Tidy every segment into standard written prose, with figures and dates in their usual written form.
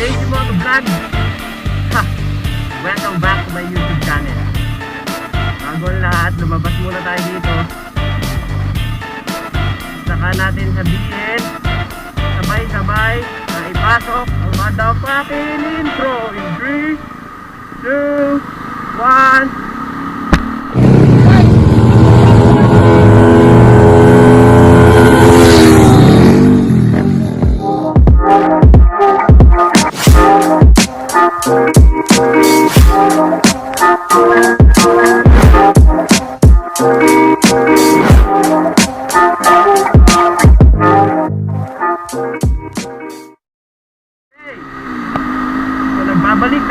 Lazy Moto Vlog. Ha! Welcome back to my YouTube channel. Bago ang lahat, lumabas muna tayo dito. Saka natin sabihin, sabay-sabay na ipasok ang motherfucking intro in 3, 2, 1.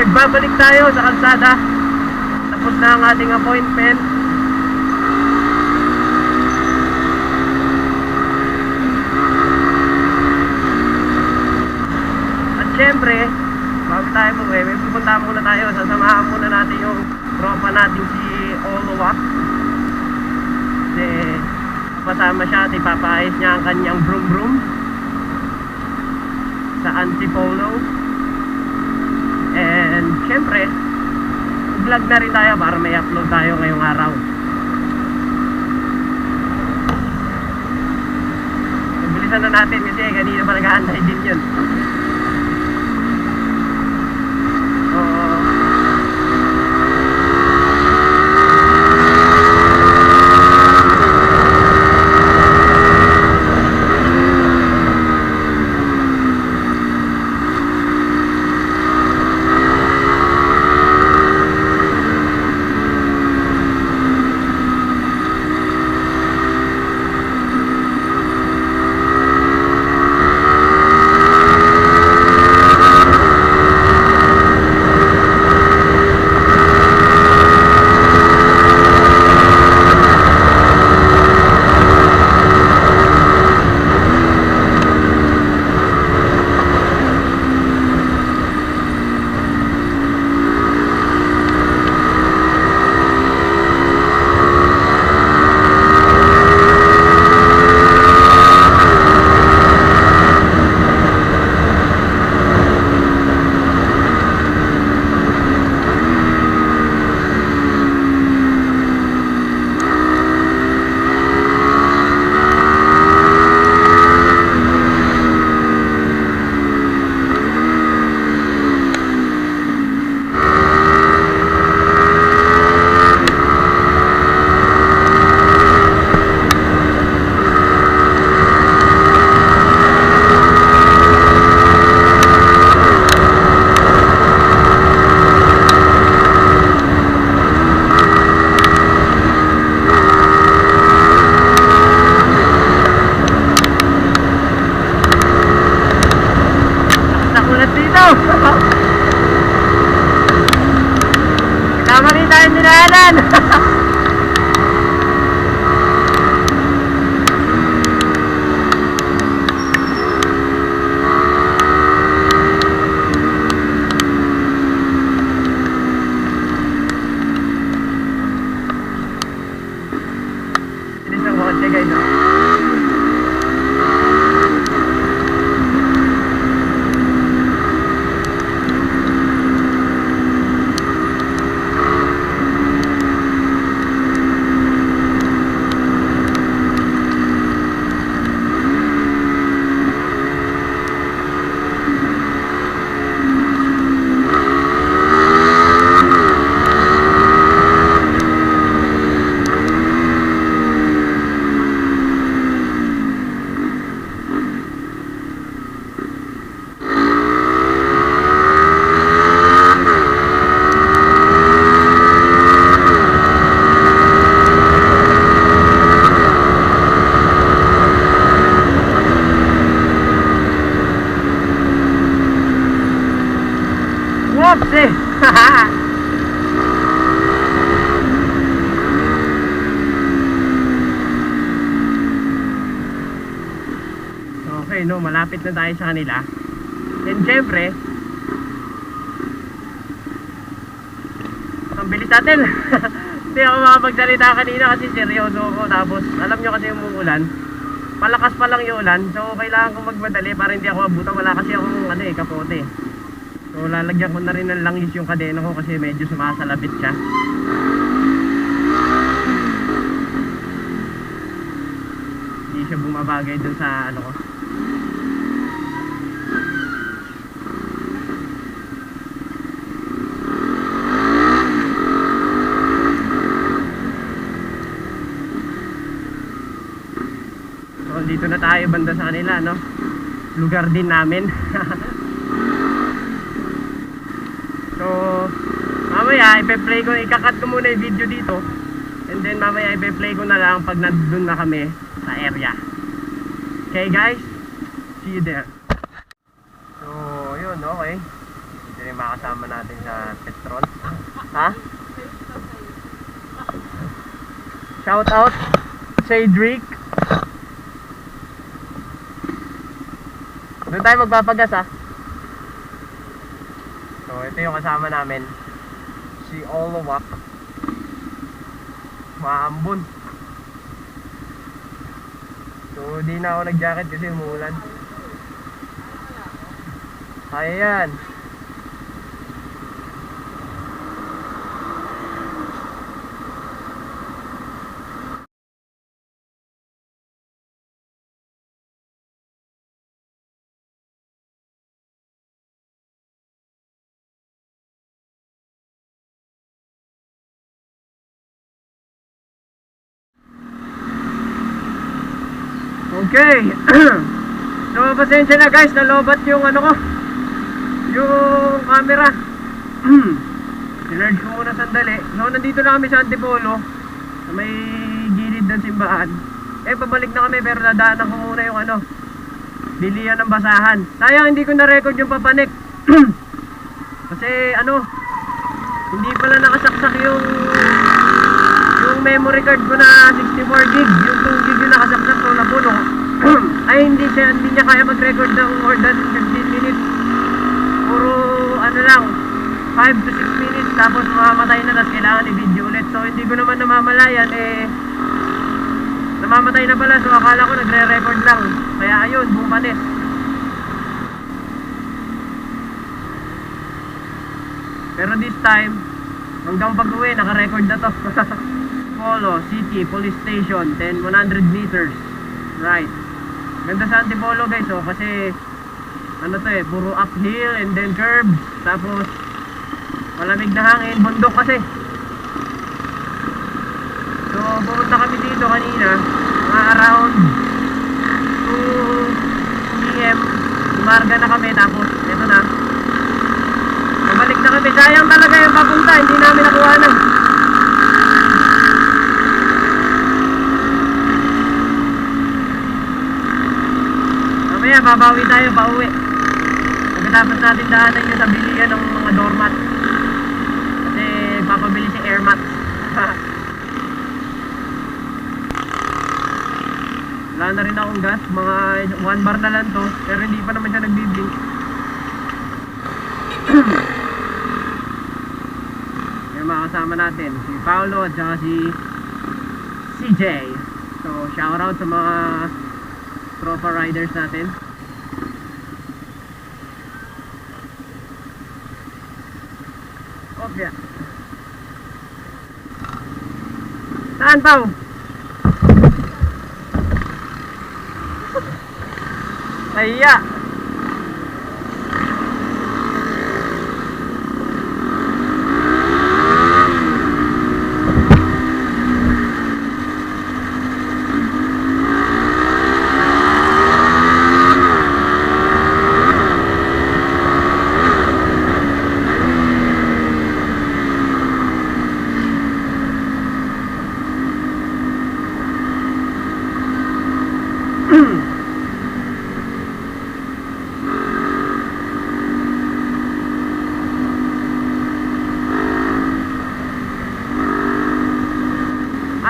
Nagbabalik tayo sa kalsada. Tapos na ang ating appointment. At syempre, bago tayo may pupunta muna tayo. Sasamahan muna natin yung tropa natin si Olowa. Kasi kasama siya at ipapaayos niya ang kanyang vroom vroom sa Antipolo. And syempre, vlog na rin tayo para may upload tayo ngayong araw. Bilisan na natin kasi kanina pa nag-aantay din yun. Tama rin tayo nilaanan. Bilis ang kotse guys, no? Whoops eh! Okay, no, malapit na tayo sa kanila. And syempre, ang bilis natin. Hindi ako makapagsalita kanina kasi seryoso ako. Tapos, alam nyo kasi yung umuulan. Malakas pa lang yung ulan. So, kailangan kong magmadali para hindi ako mabuta. Wala kasi akong kapote. So lalagyan ko na rin ng langis yung kadena ko kasi medyo sumasalabit siya. Hindi siya bumabagay dun sa ano ko. So dito na tayo banda sa kanila, no? Lugar din namin. So mamaya ipe-play ko, ikakat ko muna yung video dito. And then mamaya ipe-play ko na lang pag nandun na kami sa area. Okay guys, see you there. So yun, okay. Ito rin makasama natin sa Petron. Ha? Shout out Cedric. Doon tayo magpapagas, ha. So ito yung kasama namin, si Olowak. Maambon. So di na ako nag-jacket kasi umuulan. Ayan. Okay. So pasensya na guys, nalobat yung ano ko, yung camera. Sinerge ko muna sandali. So nandito na kami sa Antipolo, sa may gilid ng simbahan. Pabalik na kami pero dadaanan ko muna yung ano, bilihan ng basahan. Sayang hindi ko na-record yung papanik. Kasi ano, hindi pala nakasaksak yung memory card ko na 64 gig. Yung 2 gig yung nakasaksak ko na puno. Ay hindi niya kaya mag-record ng more than 15 minutes. Puro ano lang, 5 to 6 minutes, tapos mamamatay na, tapos kailangan i-video ulit. So hindi ko naman namamalayan, namamatay na pala. So akala ko nagre-record lang. Kaya ayun, bumanis. Pero this time, hanggang pag-uwi, naka-record na to. Antipolo City Police Station, 100 meters. Right. Ganda sa Antipolo guys, oh, kasi ano to puro uphill and then curbs. Tapos malamig na hangin, bundok kasi. So pumunta kami dito kanina, mga around 2 PM. Umarga na kami, tapos ito na. Pabalik na kami. Sayang talaga yung papunta, hindi namin nakuha na. Mamaya babawi tayo pauwi. Pagkatapos natin daanan yung sa bilihan ng mga doormat. Kasi papabili si airmat. Wala na rin akong gas, mga 1 bar na lang to, pero hindi pa naman siya nagbiblink. Yung mga kasama natin, si Paolo at saka si CJ. So shoutout sa mga tropa riders natin. Okay. Saan, Pao? Kaya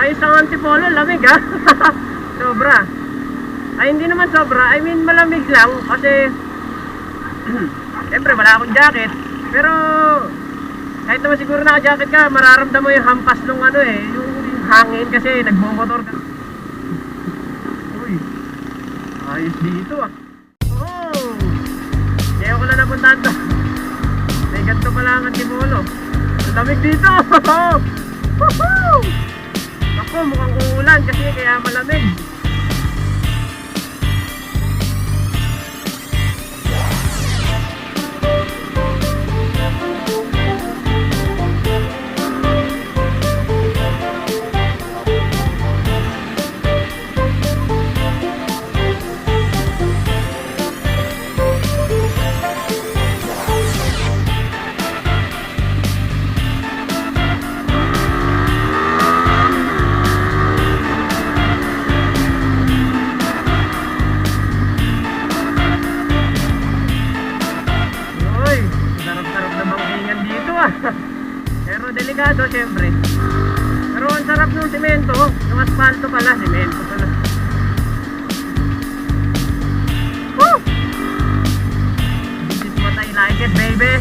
ayos ang Antipolo, lamig ha. Sobra. Ay hindi naman sobra, I mean malamig lang. Kasi siyempre wala akong jacket. Pero kahit naman siguro naka-jacket ka, mararamdaman mo yung hampas nung ano yung hangin kasi nagbomotor ka. Uy, ayos dito ah. Oh, kaya ko lang napuntahan to. May ganito pala ang Antipolo. Ang lamig dito! Woohoo! Ako, mukhang uulan kasi kaya malamig. Pero delikado syempre. Pero ang sarap ng semento. Yung asfalto pala, semento pala. Woo! This is what I like it, baby.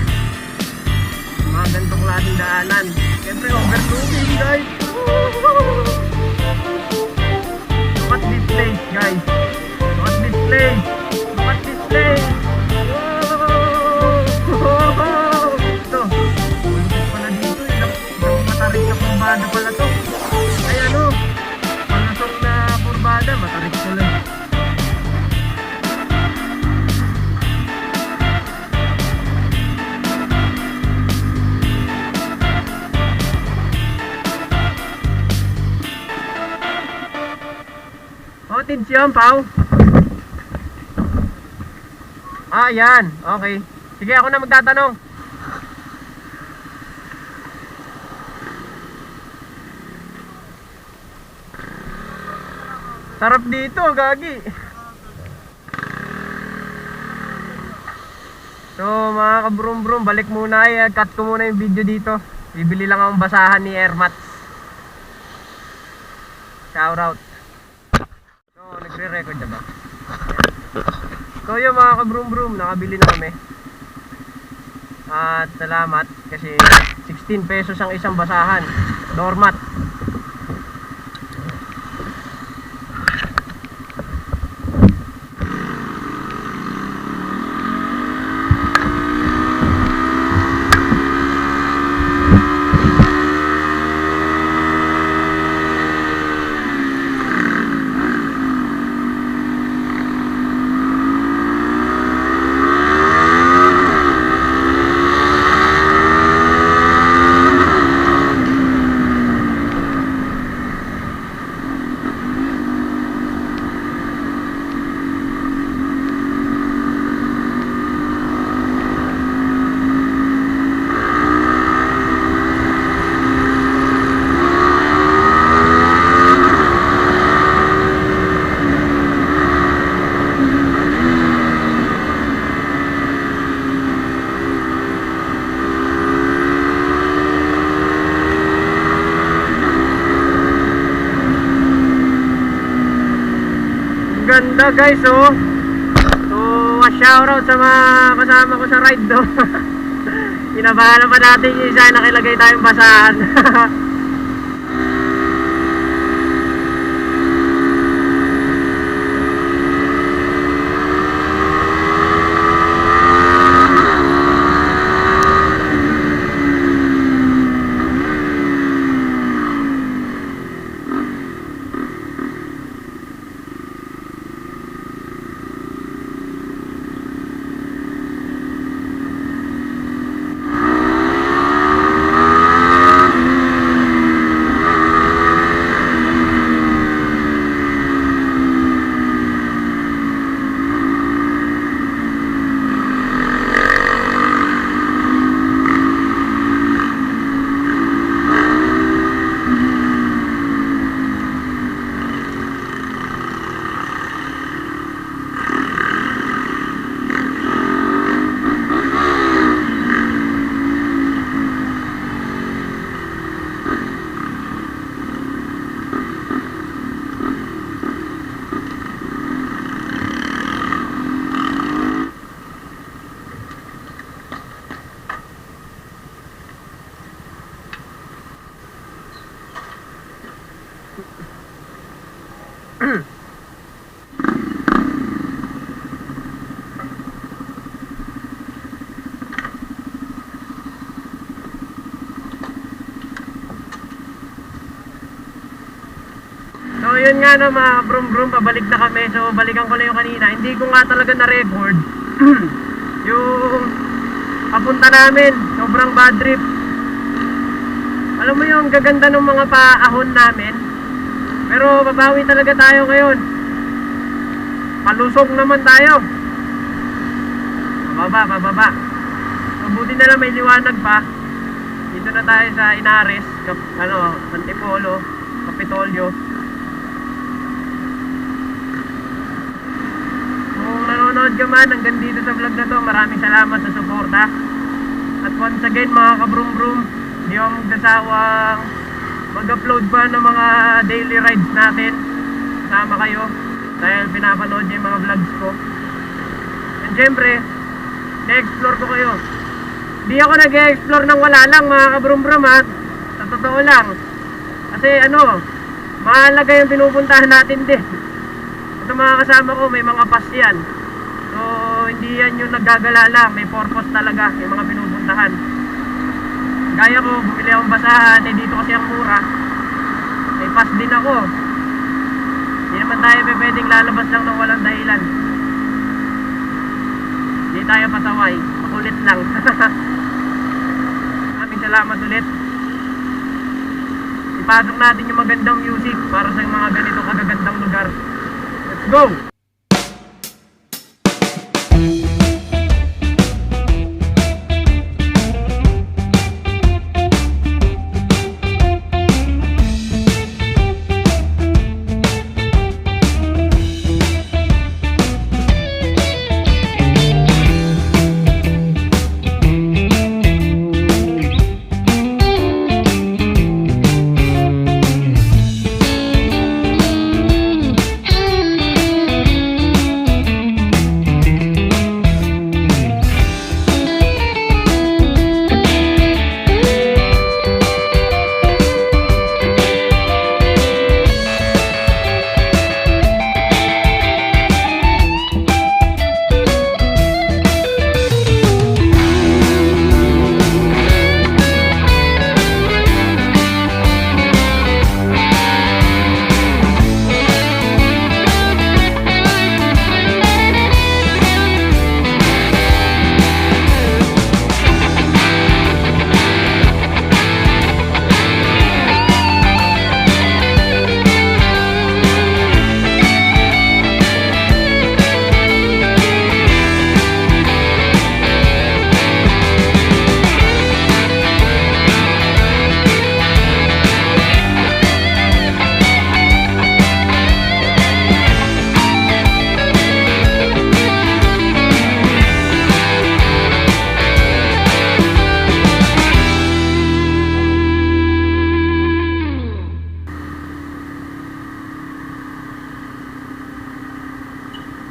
Mga ganitong klaseng daanan. Syempre overlooking, guys. Look at this place, guys. Look at this place. Look at this place. Matarik na kurbada pala to. Ay ano, palusong na kurbada, matarik pala. Oh, tids yun, Pao. Ah, yan. Okay. Sige, ako na magtatanong. Sarap dito, gagi. So mga kabrum-brum, balik muna ay cut ko muna yung video dito. Bibili lang akong basahan ni Airmats. Shout out. So nagre-record na ba? So yung mga kabrum-brum, nakabili na kami. At salamat kasi 16 pesos ang isang basahan. Doormat. Ganda guys, oh. So shoutout sa mga kasama ko sa ride do. Inabahan pa natin yung isa, nakilagay tayong basahan. yun nga na mga brum brum, pabalik na kami. So balikan ko na yung kanina. Hindi ko nga talaga na-record yung papunta namin. Sobrang bad trip. Alam mo yung gaganda ng mga paahon namin. Pero babawi talaga tayo ngayon. Palusog naman tayo. Bababa. Mabuti na lang may liwanag pa. Dito na tayo sa Inares, Antipolo, Kapitolyo. Kung nanonood ka man hanggang dito sa vlog na to, maraming salamat sa suporta. At once again mga kabrum-brum, hindi ako magsasawang mag-upload pa ng mga daily rides natin. Sama kayo dahil pinapanood niyo yung mga vlogs ko. And syempre, na-explore ko kayo. Hindi ako nag-explore ng wala lang mga kabrum-brum ha. Sa totoo lang. Kasi mahalaga yung pinupuntahan natin din. Sa mga kasama ko may mga pass yan. So hindi yan yung naggagala lang. May purpose talaga yung mga pinupuntahan. Gaya ko, bumili akong basahan. Dito kasi ang mura. May pass din ako. Hindi naman tayo pwedeng lalabas lang ng walang dahilan. Hindi tayo pasaway. Makulit lang. Maraming salamat ulit. Ipasok natin yung magandang music para sa mga ganito kagagandang lugar. Let's go!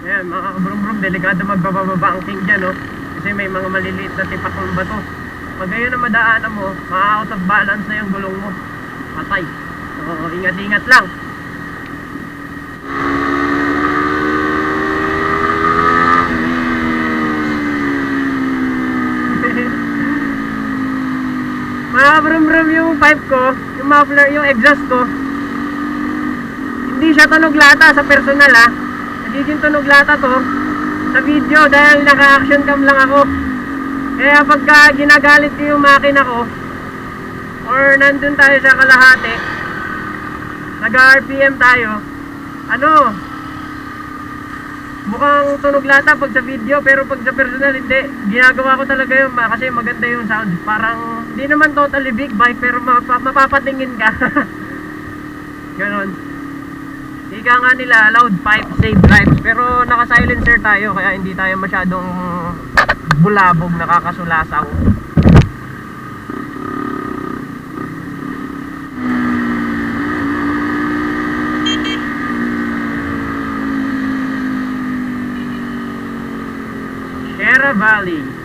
Ayan mga kabrum-brum, delikado magbababa ang king dyan kasi may mga maliliit na tipak ng bato. Pag ngayon na madaanan mo, ma-out of balance na yung gulong mo, patay. So ingat-ingat lang. Mga kabrum-brum, yung pipe ko, yung muffler, yung exhaust ko, hindi siya tunog lata sa personal nagiging tunog lata to sa video dahil naka-action cam lang ako. Kaya pagka ginagalit ko yung makina ko or nandun tayo sa kalahati, nag-RPM tayo, mukhang tunog lata pag sa video, pero pag sa personal hindi. Ginagawa ko talaga yun kasi maganda yung sound. Parang hindi naman totally big bike pero mapapatingin ka. Ganon. Ika nga nila, loud pipe save lives, pero naka-silencer tayo kaya hindi tayo masyadong bulabog, nakakasulasaw. Sierra Valley.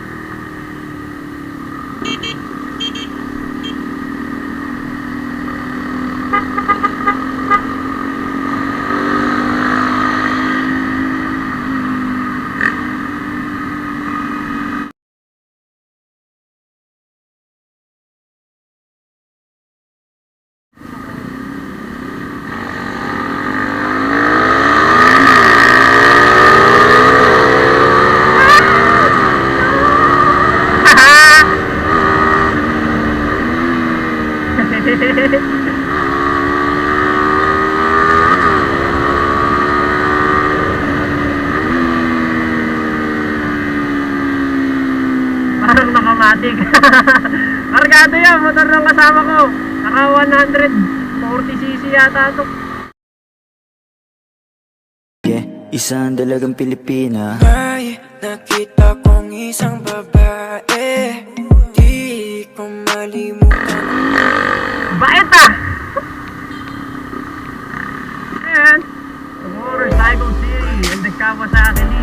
nakamatic. Kargado yan, motor ng kasama ko. Naka 140cc yata to. Yeah, isang dalagang Pilipina. May nakita kong isang babae, di ko malimutan. Bait ah! Ayan, the motorcycle city and the Kawasaki